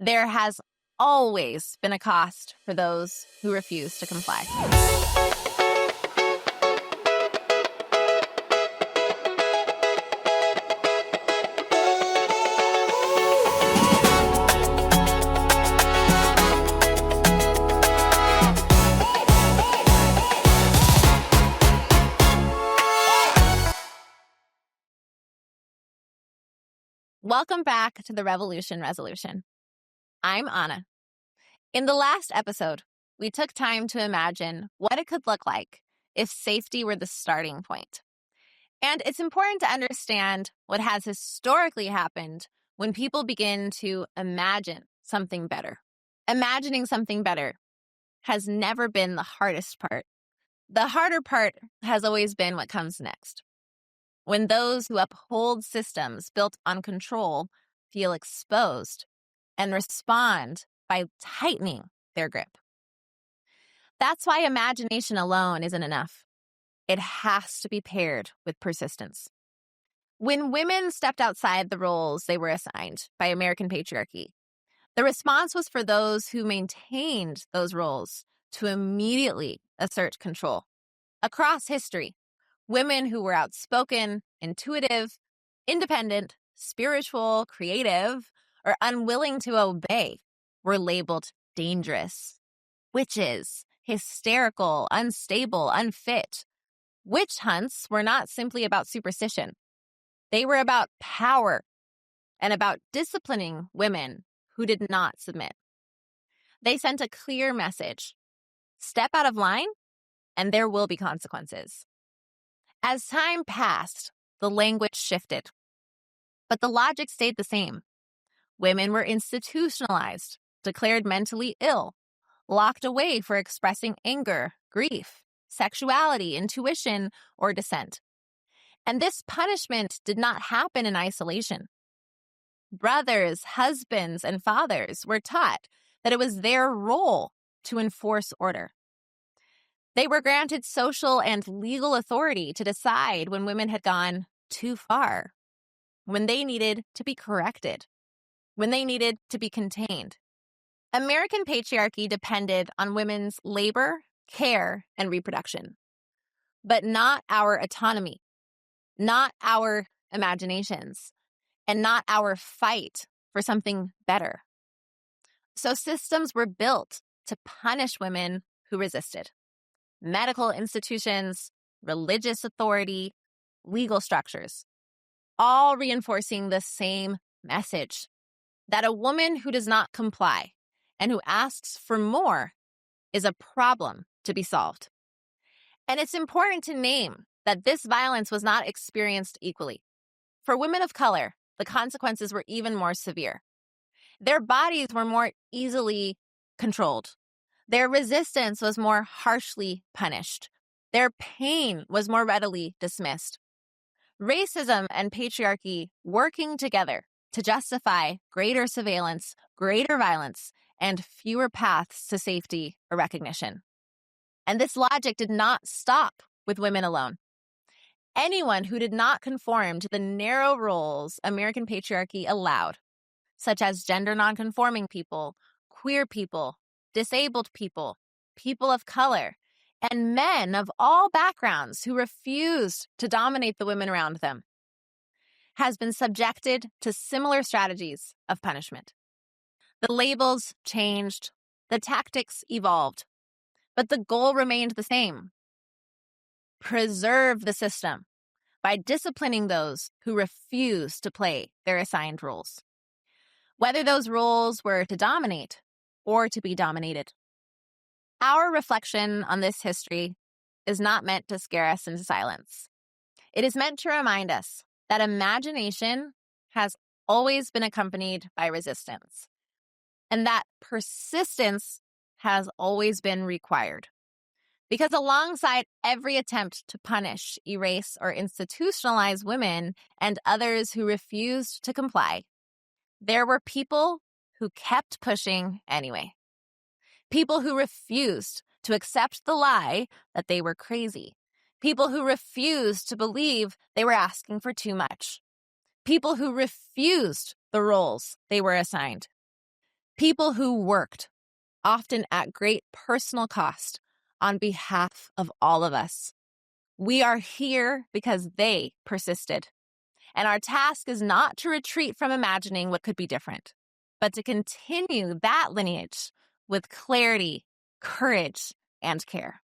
There has always been a cost for those who refuse to comply. Welcome back to the Revolution Resolution. I'm Anna. In the last episode, we took time to imagine what it could look like if safety were the starting point. And it's important to understand what has historically happened when people begin to imagine something better. Imagining something better has never been the hardest part. The harder part has always been what comes next. When those who uphold systems built on control feel exposed and respond by tightening their grip. That's why imagination alone isn't enough. It has to be paired with persistence. When women stepped outside the roles they were assigned by American patriarchy, the response was for those who maintained those roles to immediately assert control. Across history, women who were outspoken, intuitive, independent, spiritual, creative, or unwilling to obey were labeled dangerous, witches, hysterical, unstable, unfit. Witch hunts were not simply about superstition. They were about power and about disciplining women who did not submit. They sent a clear message: step out of line, and there will be consequences. As time passed, the language shifted, but the logic stayed the same. Women were institutionalized, declared mentally ill, locked away for expressing anger, grief, sexuality, intuition, or dissent. And this punishment did not happen in isolation. Brothers, husbands, and fathers were taught that it was their role to enforce order. They were granted social and legal authority to decide when women had gone too far, when they needed to be corrected, when they needed to be contained. American patriarchy depended on women's labor, care, and reproduction, but not our autonomy, not our imaginations, and not our fight for something better. So systems were built to punish women who resisted. Medical institutions, religious authority, legal structures, all reinforcing the same message: that a woman who does not comply and who asks for more is a problem to be solved. And it's important to name that this violence was not experienced equally. For women of color, the consequences were even more severe. Their bodies were more easily controlled. Their resistance was more harshly punished. Their pain was more readily dismissed. Racism and patriarchy working together to justify greater surveillance, greater violence, and fewer paths to safety or recognition. And this logic did not stop with women alone. Anyone who did not conform to the narrow roles American patriarchy allowed, such as gender nonconforming people, queer people, disabled people, people of color, and men of all backgrounds who refused to dominate the women around them, has been subjected to similar strategies of punishment. The labels changed, the tactics evolved, but the goal remained the same: preserve the system by disciplining those who refuse to play their assigned roles, whether those roles were to dominate or to be dominated. Our reflection on this history is not meant to scare us into silence. It is meant to remind us that imagination has always been accompanied by resistance, and that persistence has always been required. Because alongside every attempt to punish, erase, or institutionalize women and others who refused to comply, there were people who kept pushing anyway. People who refused to accept the lie that they were crazy. People who refused to believe they were asking for too much. People who refused the roles they were assigned. People who worked, often at great personal cost, on behalf of all of us. We are here because they persisted. And our task is not to retreat from imagining what could be different, but to continue that lineage with clarity, courage, and care.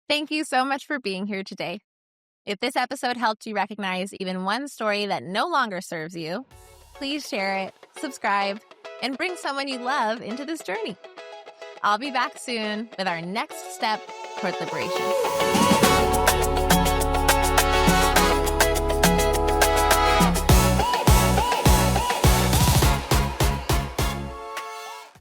Thank you so much for being here today. If this episode helped you recognize even one story that no longer serves you, please share it, subscribe, and bring someone you love into this journey. I'll be back soon with our next step toward liberation.